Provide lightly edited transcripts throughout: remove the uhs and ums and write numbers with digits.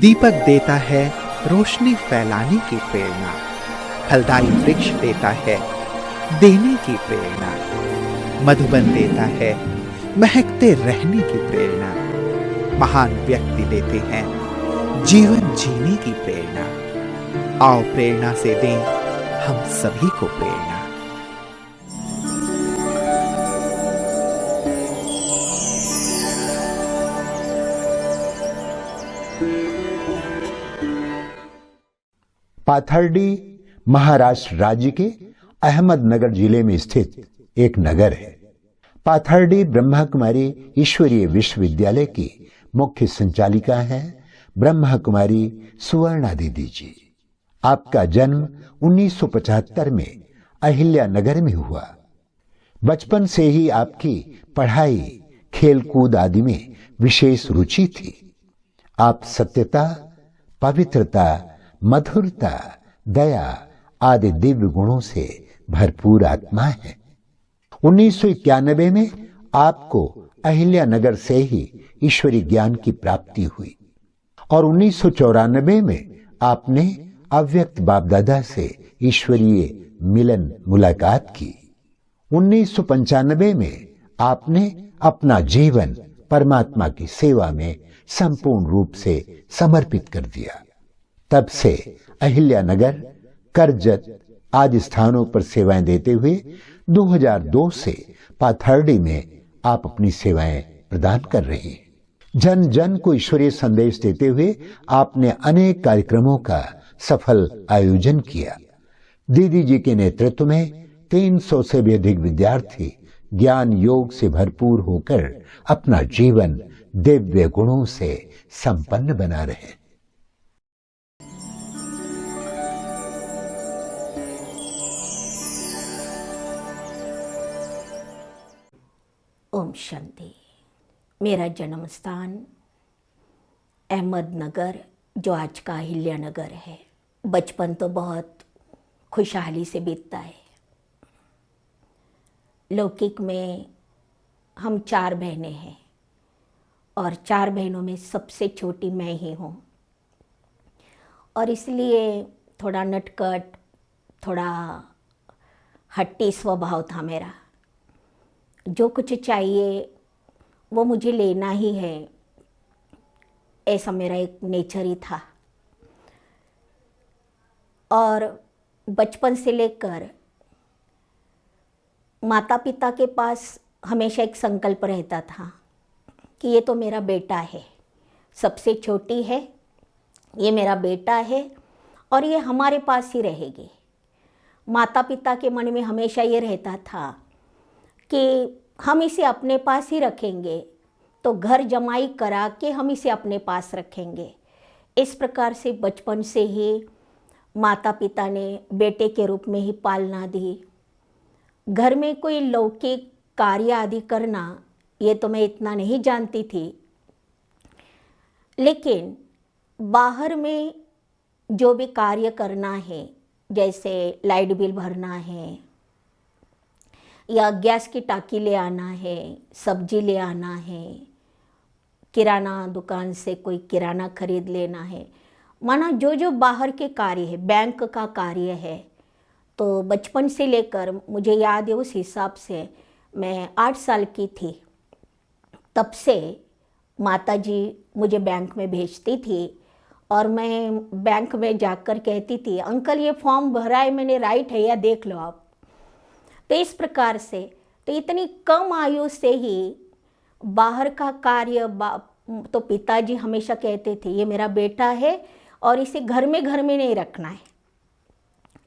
दीपक देता है रोशनी फैलाने की प्रेरणा, फलदायी वृक्ष देता है देने की प्रेरणा, मधुबन देता है महकते रहने की प्रेरणा, महान व्यक्ति देते हैं जीवन जीने की प्रेरणा। आओ प्रेरणा से दें हम सभी को प्रेरणा। पाथर्डी महाराष्ट्र राज्य के अहमदनगर जिले में स्थित एक नगर है। पाथर्डी ब्रह्मा कुमारी ईश्वरीय विश्वविद्यालय की मुख्य संचालिका हैं ब्रह्मा कुमारी सुवर्णा दीदी जी। आपका जन्म 1975 में अहिल्या नगर में हुआ। बचपन से ही आपकी पढ़ाई, खेलकूद आदि में विशेष रुचि थी। आप सत्यता, पवित्रता, मधुरता, दया आदि दिव्य गुणों से भरपूर आत्मा है। 1991 में आपको अहिल्या नगर से ही ईश्वरीय ज्ञान की प्राप्ति हुई और 1994 में आपने अव्यक्त बाप दादा से ईश्वरीय मिलन मुलाकात की। 1995 में आपने अपना जीवन परमात्मा की सेवा में संपूर्ण रूप से समर्पित कर दिया। तब से अहिल्या नगर, करजत आदि स्थानों पर सेवाएं देते हुए 2002 से पाथर्डी में आप अपनी सेवाएं प्रदान कर रहे हैं। जन जन को ईश्वरीय संदेश देते हुए आपने अनेक कार्यक्रमों का सफल आयोजन किया। दीदी जी के नेतृत्व में 300 से भी अधिक विद्यार्थी ज्ञान योग से भरपूर होकर अपना जीवन दिव्य गुणों से संपन्न बना रहे हैं। ओम शांति। मेरा जन्म स्थान अहमदनगर, जो आज का अहिल्या नगर है। बचपन तो बहुत खुशहाली से बीतता है। लौकिक में हम 4 बहनें हैं और 4 बहनों में सबसे छोटी मैं ही हूँ और इसलिए थोड़ा नटखट, थोड़ा हट्टी स्वभाव था मेरा। जो कुछ चाहिए वो मुझे लेना ही है, ऐसा मेरा एक नेचर ही था। और बचपन से लेकर माता पिता के पास हमेशा एक संकल्प रहता था कि ये तो मेरा बेटा है, सबसे छोटी है, ये मेरा बेटा है और ये हमारे पास ही रहेगी। माता पिता के मन में हमेशा ये रहता था कि हम इसे अपने पास ही रखेंगे, तो घर जमाई करा के हम इसे अपने पास रखेंगे। इस प्रकार से बचपन से ही माता पिता ने बेटे के रूप में ही पालना दी। घर में कोई लौकिक कार्य आदि करना, ये तो मैं इतना नहीं जानती थी, लेकिन बाहर में जो भी कार्य करना है, जैसे लाइट बिल भरना है या गैस की टाकी ले आना है, सब्जी ले आना है, किराना दुकान से कोई किराना खरीद लेना है, माना जो जो बाहर के कार्य है, बैंक का कार्य है, तो बचपन से लेकर मुझे याद है उस हिसाब से मैं 8 साल की थी, तब से माता जी मुझे बैंक में भेजती थी और मैं बैंक में जाकर कहती थी, अंकल ये फॉर्म भरा है मैंने, राइट है या देख लो आप। तो इस प्रकार से, तो इतनी कम आयु से ही बाहर का कार्य तो पिताजी हमेशा कहते थे ये मेरा बेटा है और इसे घर में नहीं रखना है,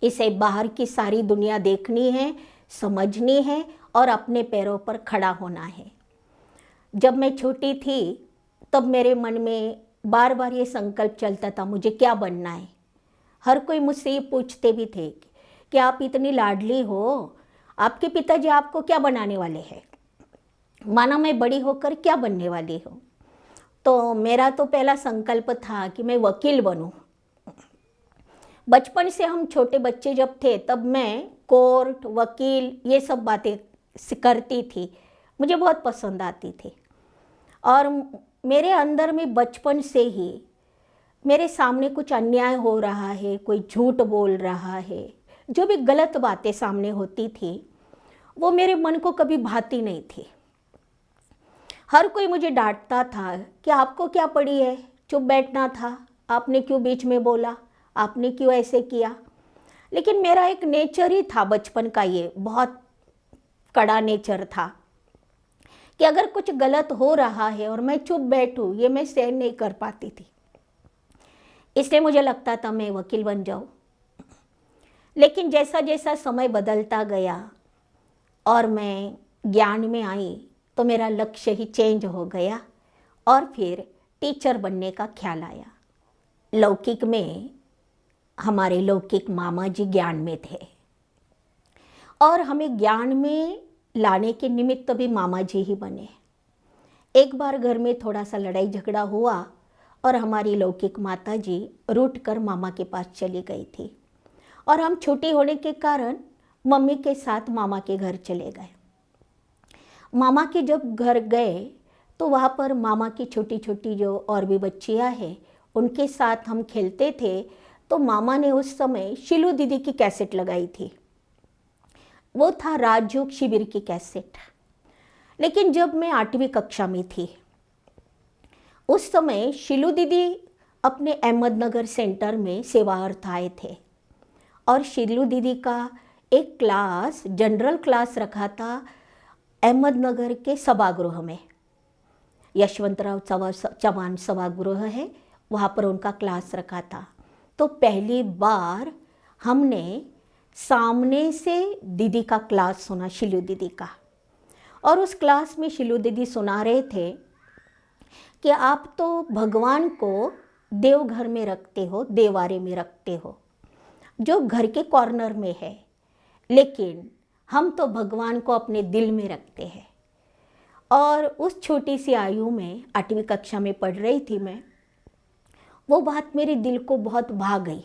इसे बाहर की सारी दुनिया देखनी है, समझनी है और अपने पैरों पर खड़ा होना है। जब मैं छोटी थी तब मेरे मन में बार बार ये संकल्प चलता था मुझे क्या बनना है। हर कोई मुझसे ये पूछते भी थे कि आप इतनी लाडली हो, आपके पिताजी आपको क्या बनाने वाले हैं, माना मैं बड़ी होकर क्या बनने वाली हूँ। तो मेरा तो पहला संकल्प था कि मैं वकील बनूँ। बचपन से हम छोटे बच्चे जब थे तब मैं कोर्ट, वकील ये सब बातें करती थी, मुझे बहुत पसंद आती थी। और मेरे अंदर में बचपन से ही मेरे सामने कुछ अन्याय हो रहा है, कोई झूठ बोल रहा है, जो भी गलत बातें सामने होती थी वो मेरे मन को कभी भाती नहीं थी। हर कोई मुझे डांटता था कि आपको क्या पड़ी है, चुप बैठना था, आपने क्यों बीच में बोला, आपने क्यों ऐसे किया। लेकिन मेरा एक नेचर ही था बचपन का, ये बहुत कड़ा नेचर था कि अगर कुछ गलत हो रहा है और मैं चुप बैठूं, ये मैं सहन नहीं कर पाती थी। इसलिए मुझे लगता था मैं वकील बन जाऊं। लेकिन जैसा जैसा समय बदलता गया और मैं ज्ञान में आई तो मेरा लक्ष्य ही चेंज हो गया और फिर टीचर बनने का ख्याल आया। लौकिक में हमारे लौकिक मामा जी ज्ञान में थे और हमें ज्ञान में लाने के निमित्त भी मामा जी ही बने। एक बार घर में थोड़ा सा लड़ाई झगड़ा हुआ और हमारी लौकिक माता जी रूठ कर मामा के पास चली गई थी और हम छोटी होने के कारण मम्मी के साथ मामा के घर चले गए। मामा के जब घर गए तो वहाँ पर मामा की छोटी छोटी जो और भी बच्चियाँ हैं उनके साथ हम खेलते थे। तो मामा ने उस समय शिलू दीदी की कैसेट लगाई थी, वो था राजयोग शिविर की कैसेट। लेकिन जब मैं 8वीं कक्षा में थी उस समय शिलू दीदी अपने अहमदनगर सेंटर में सेवार्थ आए थे और शिलू दीदी का एक क्लास, जनरल क्लास रखा था अहमदनगर के सभागृह में। यशवंतराव चौहान सभागृह है, वहाँ पर उनका क्लास रखा था। तो पहली बार हमने सामने से दीदी का क्लास सुना, शिलू दीदी का। और उस क्लास में शिलू दीदी सुना रहे थे कि आप तो भगवान को देवघर में रखते हो, देवारे में रखते हो, जो घर के कॉर्नर में है, लेकिन हम तो भगवान को अपने दिल में रखते हैं। और उस छोटी सी आयु में 8वीं कक्षा में पढ़ रही थी मैं, वो बात मेरे दिल को बहुत भा गई।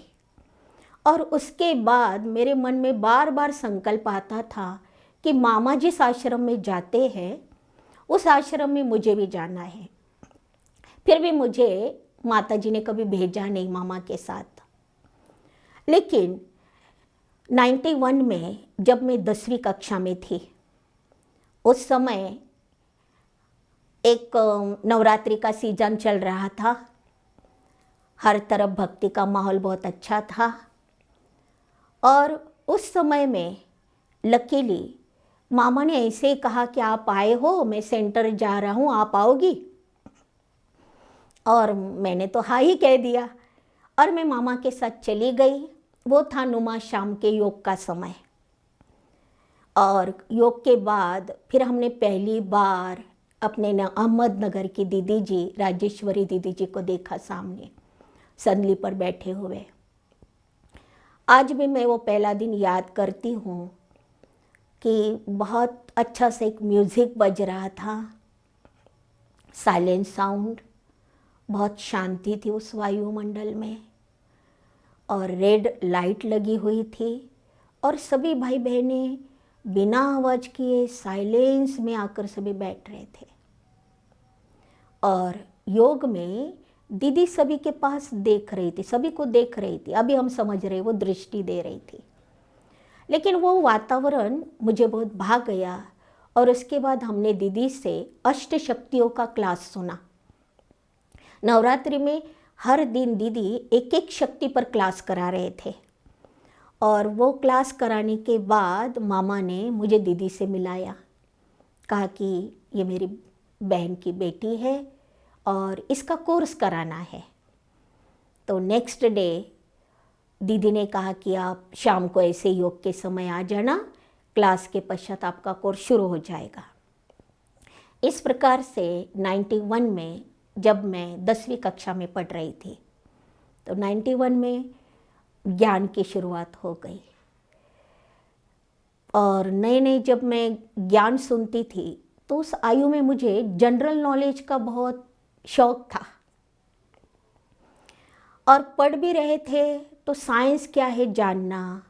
और उसके बाद मेरे मन में बार बार संकल्प आता था कि मामा जिस आश्रम में जाते हैं उस आश्रम में मुझे भी जाना है। फिर भी मुझे माता जी ने कभी भेजा नहीं मामा के साथ। लेकिन 91 में जब मैं 10वीं कक्षा में थी, उस समय एक नवरात्रि का सीजन चल रहा था, हर तरफ भक्ति का माहौल बहुत अच्छा था। और उस समय में लकीली मामा ने ऐसे ही कहा कि आप आए हो, मैं सेंटर जा रहा हूँ, आप आओगी? और मैंने तो हाँ ही कह दिया और मैं मामा के साथ चली गई। वो था नुमा शाम के योग का समय। और योग के बाद फिर हमने पहली बार अपने अहमदनगर की दीदी जी, राजेश्वरी दीदी जी को देखा सामने संदली पर बैठे हुए। आज भी मैं वो पहला दिन याद करती हूँ कि बहुत अच्छा सा एक म्यूज़िक बज रहा था, साइलेंट साउंड, बहुत शांति थी उस वायुमंडल में और रेड लाइट लगी हुई थी और सभी भाई बहनें बिना आवाज़ किए साइलेंस में आकर सभी बैठ रहे थे। और योग में दीदी सभी के पास देख रही थी, सभी को देख रही थी। अभी हम समझ रहे, वो दृष्टि दे रही थी। लेकिन वो वातावरण मुझे बहुत भा गया। और उसके बाद हमने दीदी से अष्ट शक्तियों का क्लास सुना। नवरात्रि में हर दिन दीदी एक एक शक्ति पर क्लास करा रहे थे। और वो क्लास कराने के बाद मामा ने मुझे दीदी से मिलाया, कहा कि ये मेरी बहन की बेटी है और इसका कोर्स कराना है। तो नेक्स्ट डे दीदी ने कहा कि आप शाम को ऐसे योग के समय आ जाना, क्लास के पश्चात आपका कोर्स शुरू हो जाएगा। इस प्रकार से 91 में जब मैं 10वीं कक्षा में पढ़ रही थी तो 91 में ज्ञान की शुरुआत हो गई। और नए नए जब मैं ज्ञान सुनती थी तो उस आयु में मुझे जनरल नॉलेज का बहुत शौक था और पढ़ भी रहे थे तो साइंस क्या है जानना,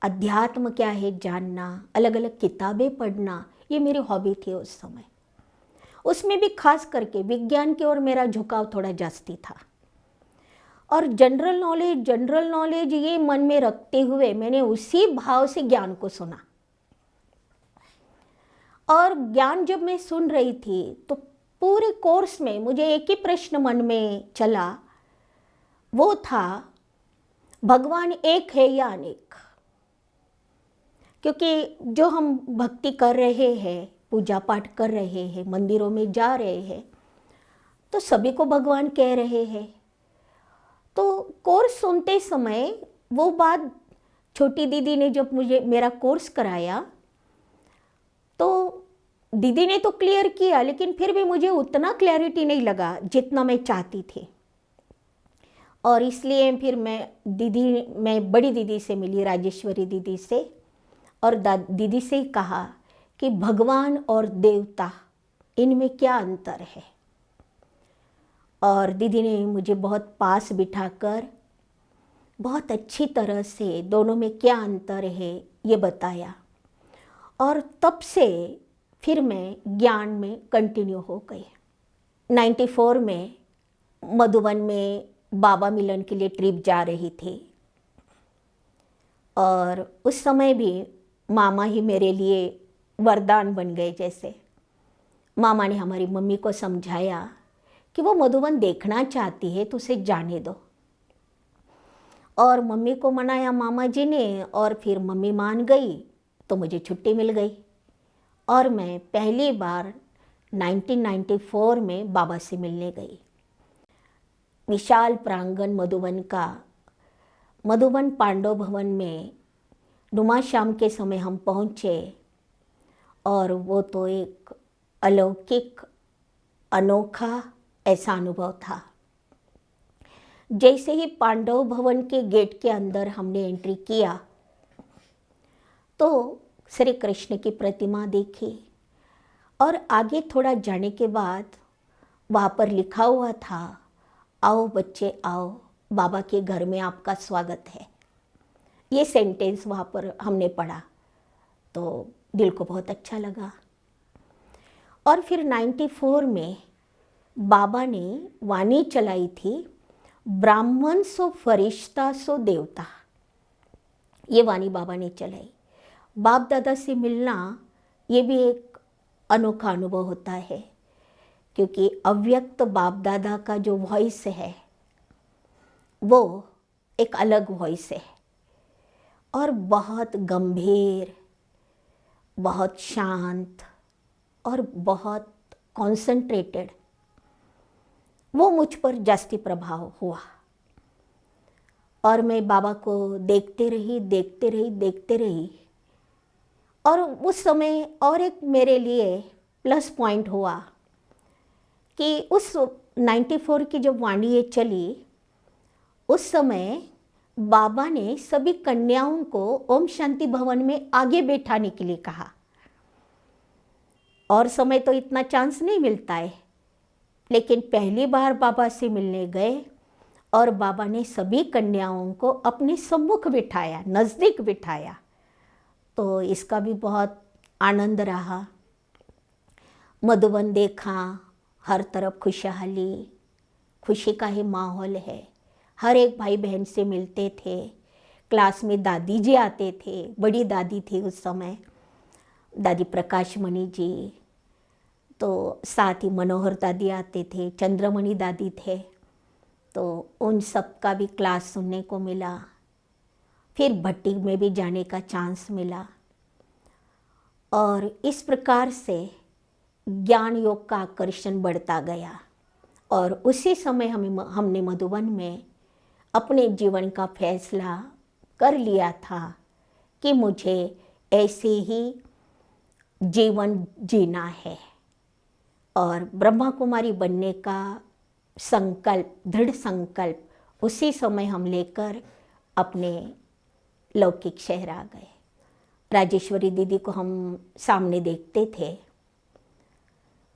अध्यात्म क्या है जानना, अलग अलग किताबें पढ़ना, ये मेरी हॉबी थी उस समय। उसमें भी खास करके विज्ञान की ओर मेरा झुकाव थोड़ा जास्ती था। और जनरल नॉलेज ये मन में रखते हुए मैंने उसी भाव से ज्ञान को सुना। और ज्ञान जब मैं सुन रही थी तो पूरे कोर्स में मुझे एक ही प्रश्न मन में चला, वो था भगवान एक है या अनेक। क्योंकि जो हम भक्ति कर रहे हैं, पूजा पाठ कर रहे हैं, मंदिरों में जा रहे हैं, तो सभी को भगवान कह रहे हैं। तो कोर्स सुनते समय वो बात छोटी दीदी ने जब मुझे मेरा कोर्स कराया तो दीदी ने तो क्लियर किया, लेकिन फिर भी मुझे उतना क्लैरिटी नहीं लगा जितना मैं चाहती थी। और इसलिए फिर मैं बड़ी दीदी से मिली, राजेश्वरी दीदी से, और दीदी से ही कहा कि भगवान और देवता इनमें क्या अंतर है। और दीदी ने मुझे बहुत पास बिठाकर बहुत अच्छी तरह से दोनों में क्या अंतर है ये बताया। और तब से फिर मैं ज्ञान में कंटिन्यू हो गई। 94 में मधुबन में बाबा मिलन के लिए ट्रिप जा रही थी, और उस समय भी मामा ही मेरे लिए वरदान बन गए। जैसे मामा ने हमारी मम्मी को समझाया कि वो मधुबन देखना चाहती है तो उसे जाने दो, और मम्मी को मनाया मामा जी ने, और फिर मम्मी मान गई तो मुझे छुट्टी मिल गई। और मैं पहली बार 1994 में बाबा से मिलने गई। विशाल प्रांगण मधुबन का, मधुबन पांडव भवन में नुमा शाम के समय हम पहुँचे, और वो तो एक अलौकिक अनोखा ऐसा अनुभव था। जैसे ही पांडव भवन के गेट के अंदर हमने एंट्री किया तो श्री कृष्ण की प्रतिमा देखी, और आगे थोड़ा जाने के बाद वहाँ पर लिखा हुआ था, आओ बच्चे आओ, बाबा के घर में आपका स्वागत है। ये सेंटेंस वहाँ पर हमने पढ़ा तो दिल को बहुत अच्छा लगा। और फिर 94 में बाबा ने वाणी चलाई थी, ब्राह्मण सो फरिश्ता सो देवता। ये वाणी बाबा ने चलाई। बाप दादा से मिलना ये भी एक अनोखा अनुभव होता है, क्योंकि अव्यक्त बाप दादा का जो वॉइस है वो एक अलग वॉइस है, और बहुत गंभीर, बहुत शांत और बहुत कॉन्सेंट्रेटेड। वो मुझ पर जास्ती प्रभाव हुआ, और मैं बाबा को देखते रही। और उस समय और एक मेरे लिए प्लस पॉइंट हुआ कि उस 94 की जब वाणी ये चली, उस समय बाबा ने सभी कन्याओं को ओम शांति भवन में आगे बैठाने के लिए कहा। और समय तो इतना चांस नहीं मिलता है, लेकिन पहली बार बाबा से मिलने गए और बाबा ने सभी कन्याओं को अपने सम्मुख बिठाया, नज़दीक बिठाया, तो इसका भी बहुत आनंद रहा। मधुबन देखा, हर तरफ खुशहाली, खुशी का ही माहौल है। हर एक भाई बहन से मिलते थे। क्लास में दादी जी आते थे, बड़ी दादी थी उस समय, दादी प्रकाश मणि जी, तो साथ ही मनोहर दादी आते थे, चंद्रमणि दादी थे, तो उन सब का भी क्लास सुनने को मिला। फिर भट्टी में भी जाने का चांस मिला, और इस प्रकार से ज्ञान योग का आकर्षण बढ़ता गया। और उसी समय हमने मधुबन में अपने जीवन का फैसला कर लिया था कि मुझे ऐसे ही जीवन जीना है, और ब्रह्मा कुमारी बनने का संकल्प, दृढ़ संकल्प उसी समय हम लेकर अपने लौकिक शहर आ गए। राजेश्वरी दीदी को हम सामने देखते थे।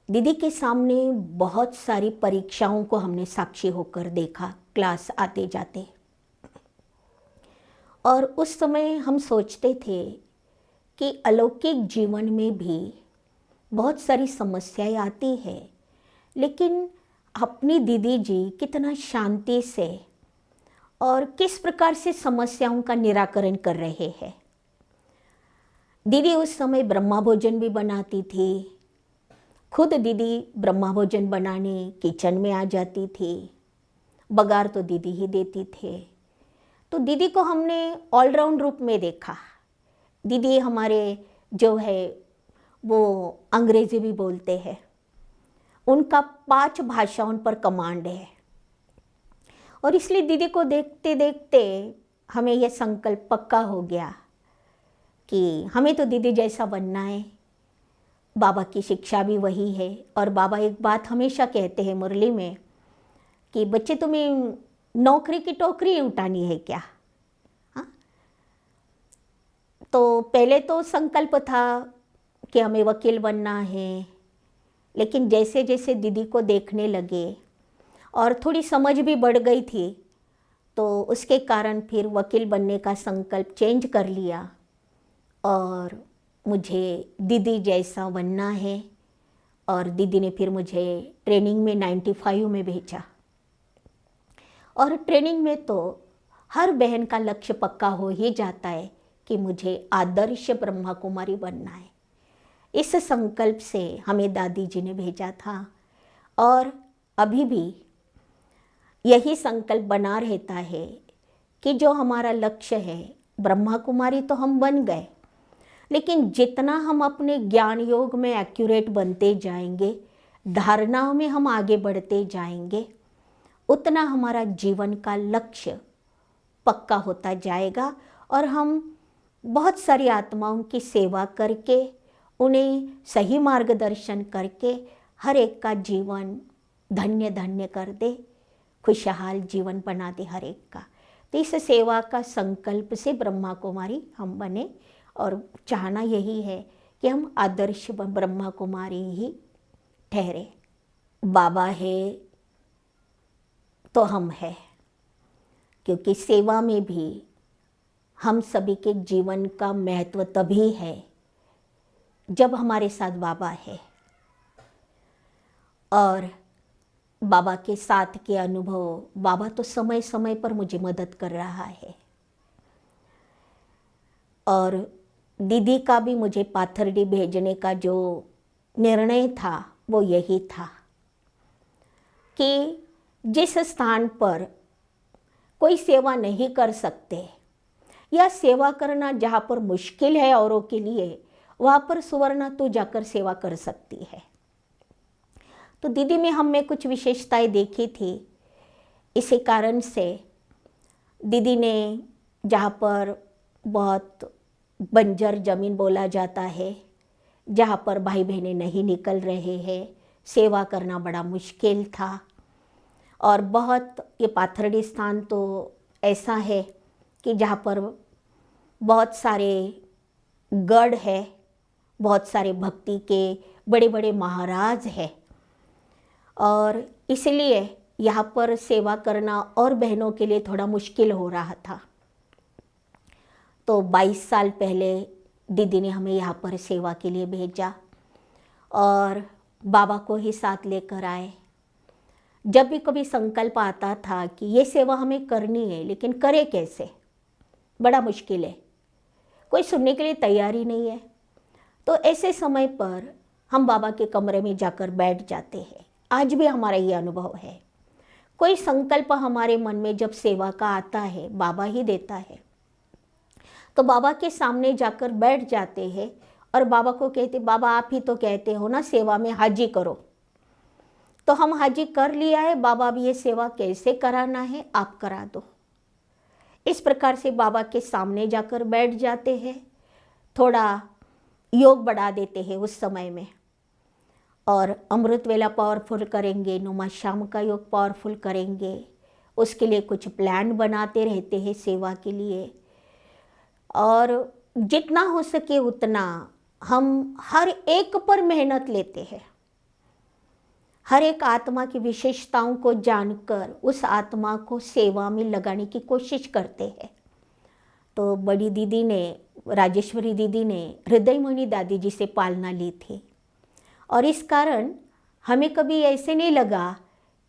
दीदी के सामने बहुत सारी परीक्षाओं को हमने साक्षी होकर देखा, क्लास आते जाते। और उस समय हम सोचते थे कि अलौकिक जीवन में भी बहुत सारी समस्याएं आती है, लेकिन अपनी दीदी जी कितना शांति से और किस प्रकार से समस्याओं का निराकरण कर रहे हैं। दीदी उस समय ब्रह्मा भोजन भी बनाती थी। खुद दीदी ब्रह्मा भोजन बनाने किचन में आ जाती थी। बघार तो दीदी ही देती थे। तो दीदी को हमने ऑलराउंड रूप में देखा। दीदी हमारे जो है वो अंग्रेजी भी बोलते हैं, उनका 5 भाषाओं पर कमांड है। और इसलिए दीदी को देखते देखते हमें यह संकल्प पक्का हो गया कि हमें तो दीदी जैसा बनना है। बाबा की शिक्षा भी वही है। और बाबा एक बात हमेशा कहते हैं मुरली में कि बच्चे तुम्हें नौकरी की टोकरी उठानी है क्या। हाँ, तो पहले तो संकल्प था कि हमें वकील बनना है, लेकिन जैसे जैसे दीदी को देखने लगे और थोड़ी समझ भी बढ़ गई थी, तो उसके कारण फिर वकील बनने का संकल्प चेंज कर लिया और मुझे दीदी जैसा बनना है। और दीदी ने फिर मुझे ट्रेनिंग में 95 में भेजा। और ट्रेनिंग में तो हर बहन का लक्ष्य पक्का हो ही जाता है कि मुझे आदर्श ब्रह्मा कुमारी बनना है। इस संकल्प से हमें दादी जी ने भेजा था और अभी भी यही संकल्प बना रहता है कि जो हमारा लक्ष्य है ब्रह्मा कुमारी तो हम बन गए, लेकिन जितना हम अपने ज्ञान योग में एक्यूरेट बनते जाएंगे, धारणाओं में हम आगे बढ़ते जाएंगे, उतना हमारा जीवन का लक्ष्य पक्का होता जाएगा और हम बहुत सारी आत्माओं की सेवा करके, उन्हें सही मार्गदर्शन करके हर एक का जीवन धन्य धन्य कर दे, खुशहाल जीवन बना दे हर एक का। तो इस सेवा का संकल्प से ब्रह्मा कुमारी हम बने और चाहना यही है कि हम आदर्श ब्रह्मा कुमारी ही ठहरे। बाबा है तो हम हैं, क्योंकि सेवा में भी हम सभी के जीवन का महत्व तभी है जब हमारे साथ बाबा है। और बाबा के साथ के अनुभव, बाबा तो समय समय पर मुझे मदद कर रहा है। और दीदी का भी मुझे पाथरडी भेजने का जो निर्णय था वो यही था कि जिस स्थान पर कोई सेवा नहीं कर सकते या सेवा करना जहाँ पर मुश्किल है औरों के लिए, वहाँ पर सुवर्णा तू जाकर सेवा कर सकती है। तो दीदी में हम में कुछ विशेषताएं देखी थी। इसी कारण से दीदी ने जहाँ पर बहुत बंजर ज़मीन बोला जाता है, जहाँ पर भाई बहनें नहीं निकल रहे हैं, सेवा करना बड़ा मुश्किल था। और बहुत ये पाथरडी स्थान तो ऐसा है कि जहाँ पर बहुत सारे गढ़ है, बहुत सारे भक्ति के बड़े बड़े महाराज हैं, और इसलिए यहाँ पर सेवा करना और बहनों के लिए थोड़ा मुश्किल हो रहा था। तो 22 साल पहले दीदी ने हमें यहाँ पर सेवा के लिए भेजा और बाबा को ही साथ लेकर आए। जब भी कभी संकल्प आता था कि ये सेवा हमें करनी है, लेकिन करें कैसे, बड़ा मुश्किल है, कोई सुनने के लिए तैयार ही नहीं है, तो ऐसे समय पर हम बाबा के कमरे में जाकर बैठ जाते हैं। आज भी हमारा ये अनुभव है। कोई संकल्प हमारे मन में जब सेवा का आता है, बाबा ही देता है, तो बाबा के सामने जाकर बैठ जाते हैं और बाबा को कहते, बाबा आप ही तो कहते हो ना सेवा में हाजी करो। तो हम हाजी कर लिया है, बाबा भी ये सेवा कैसे कराना है आप करा दो। इस प्रकार से बाबा के सामने जाकर बैठ जाते हैं, थोड़ा योग बढ़ा देते हैं उस समय में, और अमृत वेला पावरफुल करेंगे, नुमा शाम का योग पावरफुल करेंगे, उसके लिए कुछ प्लान बनाते रहते हैं सेवा के लिए। और जितना हो सके उतना हम हर एक पर मेहनत लेते हैं, हर एक आत्मा की विशेषताओं को जानकर उस आत्मा को सेवा में लगाने की कोशिश करते हैं। तो बड़ी दीदी ने, राजेश्वरी दीदी ने हृदयमणि दादी जी से पालना ली थी, और इस कारण हमें कभी ऐसे नहीं लगा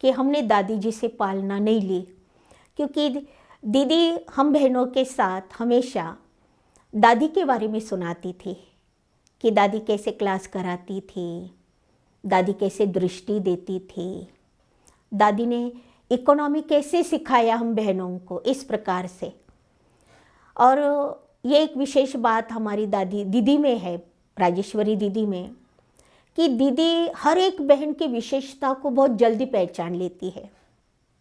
कि हमने दादी जी से पालना नहीं ली, क्योंकि दीदी हम बहनों के साथ हमेशा दादी के बारे में सुनाती थी कि दादी कैसे क्लास कराती थी, दादी कैसे दृष्टि देती थी, दादी ने इकोनॉमी कैसे सिखाया हम बहनों को, इस प्रकार से। और ये एक विशेष बात हमारी दीदी में है, राजेश्वरी दीदी में, कि दीदी हर एक बहन की विशेषता को बहुत जल्दी पहचान लेती है।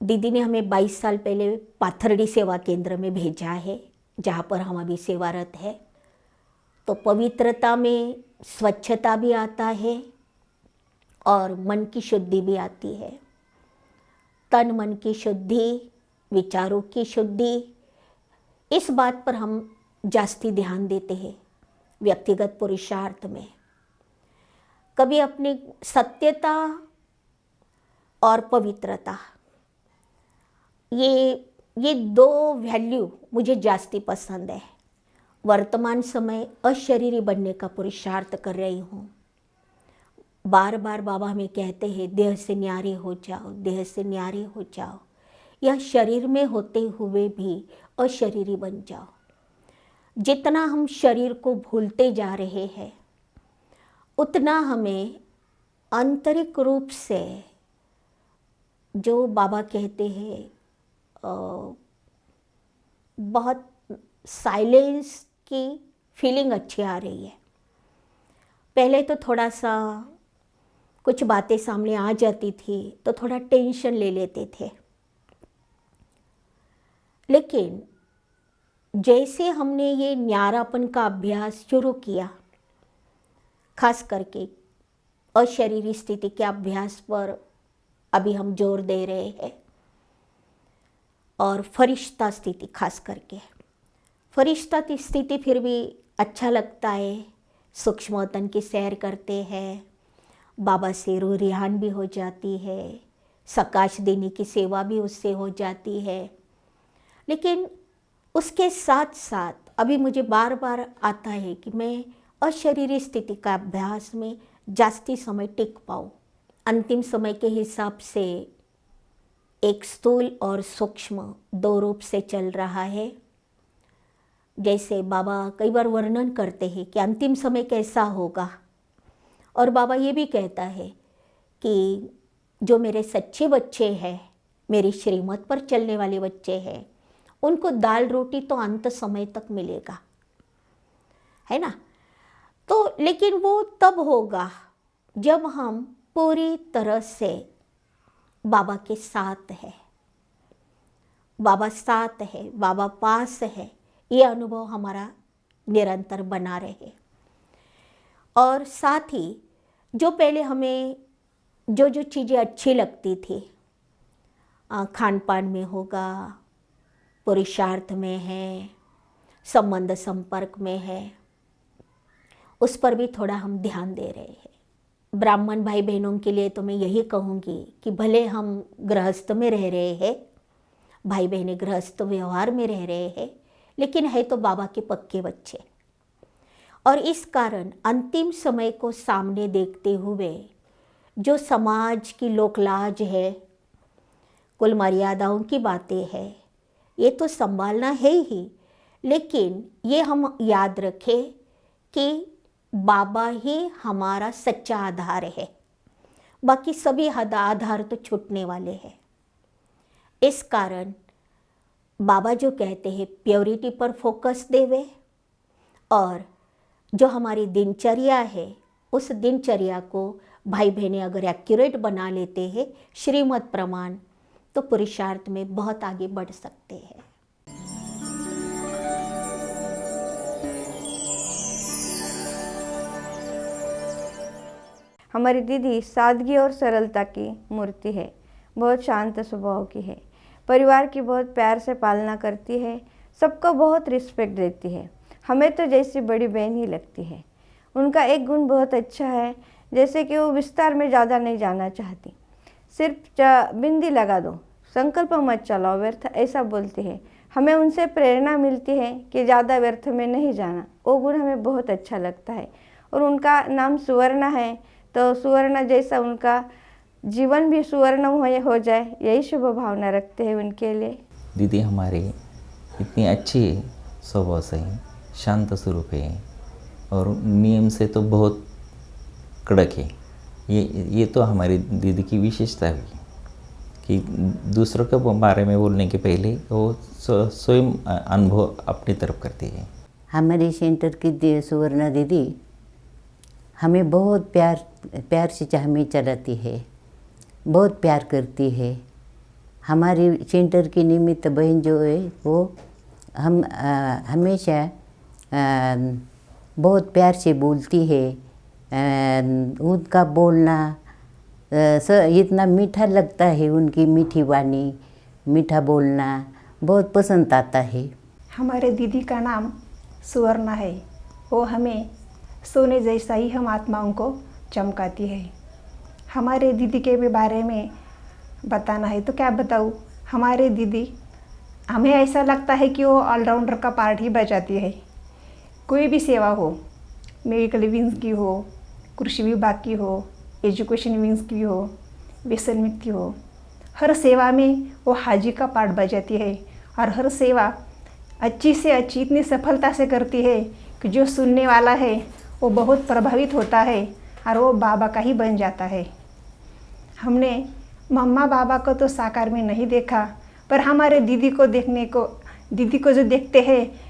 दीदी ने हमें 22 साल पहले पाथर्डी सेवा केंद्र में भेजा है, जहाँ पर हम अभी सेवारत है। तो पवित्रता में स्वच्छता भी आता है और मन की शुद्धि भी आती है। तन मन की शुद्धि, विचारों की शुद्धि, इस बात पर हम जास्ती ध्यान देते हैं व्यक्तिगत पुरुषार्थ में। कभी अपनी सत्यता और पवित्रता, ये दो वैल्यू मुझे जास्ती पसंद है। वर्तमान समय अशरीरी बनने का पुरुषार्थ कर रही हूँ। बार बार बाबा हमें कहते हैं देह से न्यारे हो जाओ, देह से न्यारे हो जाओ, या शरीर में होते हुए भी अशरीरी बन जाओ। जितना हम शरीर को भूलते जा रहे हैं, उतना हमें आंतरिक रूप से, जो बाबा कहते हैं, बहुत साइलेंस की फीलिंग अच्छी आ रही है। पहले तो थोड़ा सा कुछ बातें सामने आ जाती थी तो थोड़ा टेंशन ले लेते थे, लेकिन जैसे हमने ये न्यारापन का अभ्यास शुरू किया, खास करके अशरीरी स्थिति के अभ्यास पर अभी हम जोर दे रहे हैं, और फरिश्ता स्थिति, खास करके फरिश्ता की स्थिति फिर भी अच्छा लगता है। सूक्ष्म वतन की सैर करते हैं, बाबा से रूह रिहान भी हो जाती है, सकाश देने की सेवा भी उससे हो जाती है। लेकिन उसके साथ साथ अभी मुझे बार बार आता है कि मैं अशरीरी स्थिति का अभ्यास में जास्ती समय टिक पाऊँ। अंतिम समय के हिसाब से एक स्थूल और सूक्ष्म दो रूप से चल रहा है। जैसे बाबा कई बार वर्णन करते हैं कि अंतिम समय कैसा होगा, और बाबा ये भी कहता है कि जो मेरे सच्चे बच्चे हैं, मेरी श्रीमत पर चलने वाले बच्चे हैं, उनको दाल रोटी तो अंत समय तक मिलेगा, है ना। तो लेकिन वो तब होगा जब हम पूरी तरह से बाबा के साथ है, बाबा साथ है, बाबा पास है, ये अनुभव हमारा निरंतर बना रहे। और साथ ही जो पहले हमें जो चीज़ें अच्छी लगती थी, खान पान में होगा, पुरुषार्थ में है, संबंध संपर्क में है, उस पर भी थोड़ा हम ध्यान दे रहे हैं। ब्राह्मण भाई बहनों के लिए तो मैं यही कहूँगी कि भले हम गृहस्थ में रह रहे हैं, भाई बहनें गृहस्थ व्यवहार में रह रहे हैं, लेकिन है तो बाबा के पक्के बच्चे। और इस कारण अंतिम समय को सामने देखते हुए जो समाज की लोकलाज है, कुल मर्यादाओं की बातें है, ये तो संभालना है ही, लेकिन ये हम याद रखें कि बाबा ही हमारा सच्चा आधार है, बाकी सभी आधार तो छूटने वाले हैं। इस कारण बाबा जो कहते हैं प्योरिटी पर फोकस देवे, और जो हमारी दिनचर्या है उस दिनचर्या को भाई बहनें अगर एक्यूरेट बना लेते हैं श्रीमत प्रमाण, तो पुरुषार्थ में बहुत आगे बढ़ सकते हैं। हमारी दीदी सादगी और सरलता की मूर्ति है, बहुत शांत स्वभाव की है, परिवार की बहुत प्यार से पालना करती है, सबको बहुत रिस्पेक्ट देती है, हमें तो जैसी बड़ी बहन ही लगती है। उनका एक गुण बहुत अच्छा है, जैसे कि वो विस्तार में ज़्यादा नहीं जाना चाहती, सिर्फ बिंदी लगा दो, संकल्प मत चलाओ व्यर्थ, ऐसा बोलती है। हमें उनसे प्रेरणा मिलती है कि ज़्यादा व्यर्थ में नहीं जाना, वो गुण हमें बहुत अच्छा लगता है। और उनका नाम सुवर्णा है, तो सुवर्णा जैसा उनका जीवन भी सुवर्ण हो जाए, यही शुभ भावना रखते हैं उनके लिए। दीदी हमारे इतनी अच्छी है, स्वभाव से है, शांत स्वरूप है और नियम से तो बहुत कड़क है। ये तो हमारी दीदी की विशेषता है कि दूसरों के बारे में बोलने के पहले वो स्वयं अनुभव अपनी तरफ करती है। हमारे सेंटर की सुवर्णा दीदी हमें बहुत प्यार से हमें चलाती है, बहुत प्यार करती है। हमारी सेंटर की निमित्त बहन जो है वो हम हमेशा बहुत प्यार से बोलती है। उनका बोलना इतना मीठा लगता है, उनकी मीठी वाणी, मीठा बोलना बहुत पसंद आता है। हमारे दीदी का नाम सुवर्णा है। वो हमें सोने जैसा ही हम आत्माओं को चमकाती है। हमारे दीदी के बारे में बताना है तो क्या बताऊँ। हमारे दीदी हमें ऐसा लगता है कि वो ऑलराउंडर का पार्ट ही बजाती है। कोई भी सेवा हो, मेडिकल विंग्स की हो, कृषि विभाग की हो, एजुकेशन विंग्स की हो, व्यसन मुक्ति हो, हर सेवा में वो हाजी का पार्ट बजाती है और हर सेवा अच्छी से अच्छी इतनी सफलता से करती है कि जो सुनने वाला है वो बहुत प्रभावित होता है और वो बाबा का ही बन जाता है। हमने मम्मा बाबा को तो साकार में नहीं देखा, पर हमारे दीदी को जो देखते हैं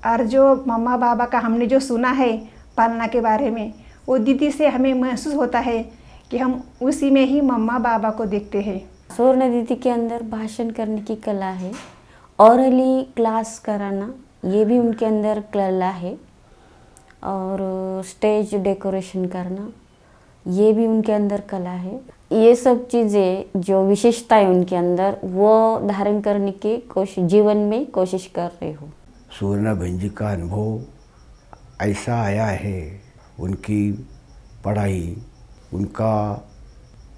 और जो मम्मा बाबा का हमने जो सुना है पालना के बारे में, वो दीदी से हमें महसूस होता है कि हम उसी में ही मम्मा बाबा को देखते हैं। सुवर्णा दीदी के अंदर भाषण करने की कला है, ऑरली क्लास कराना ये भी उनके अंदर कला है, और स्टेज डेकोरेशन करना ये भी उनके अंदर कला है। ये सब चीज़ें जो विशेषता है उनके अंदर वो धारण करने की जीवन में कोशिश कर रही हूँ। सुवर्णा बहन जी का अनुभव ऐसा आया है, उनकी पढ़ाई, उनका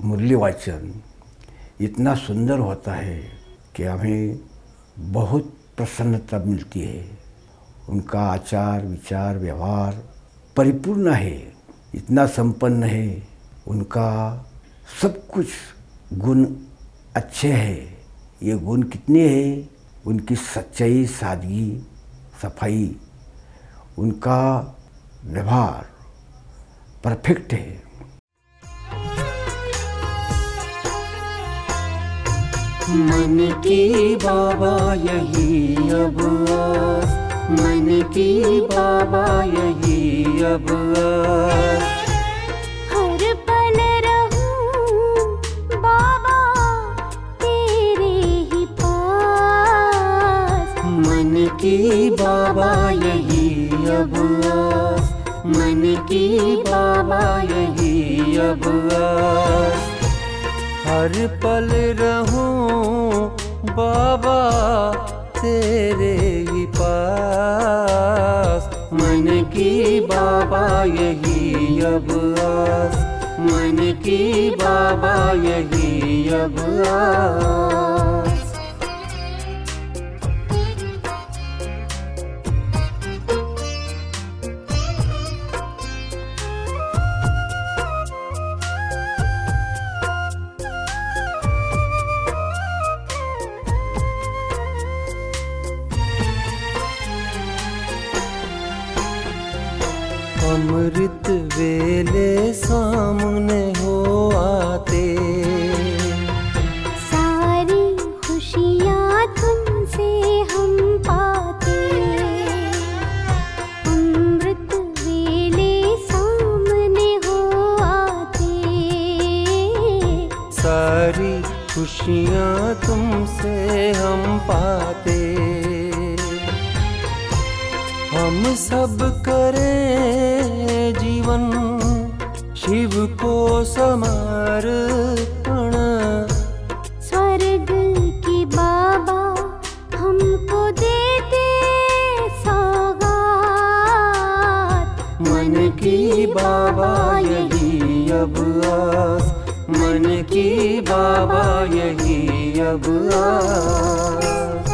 मुरली वाचन इतना सुंदर होता है कि हमें बहुत प्रसन्नता मिलती है। उनका आचार विचार व्यवहार परिपूर्ण है, इतना संपन्न है, उनका सब कुछ गुण अच्छे हैं। ये गुण कितने हैं? उनकी सच्चाई, सादगी, सफाई, उनका व्यवहार परफेक्ट है। मन की बाबा यही अब आस, मन की बाबा यही अब आस। हर पल रहूं बाबा तेरे ही पास। मन की बाबा यही अब आस, मन की बाबा यही अब आस। हर पल रहूं बाबा तेरे ही पास। मन की बाबा यही अब आस, मन की बाबा यही अब आस। अमृत वेले सामने हो आते, सारी खुशियाँ तुमसे हम पाते। अमृत वेले सामने हो आते, सारी खुशियाँ तुमसे हम पाते। हम सब करें जीवन शिव को समर्पण। स्वर्ग की बाबा हमको देते सौगात। मन की बाबा यही अब आस, मन की बाबा यही अब आस।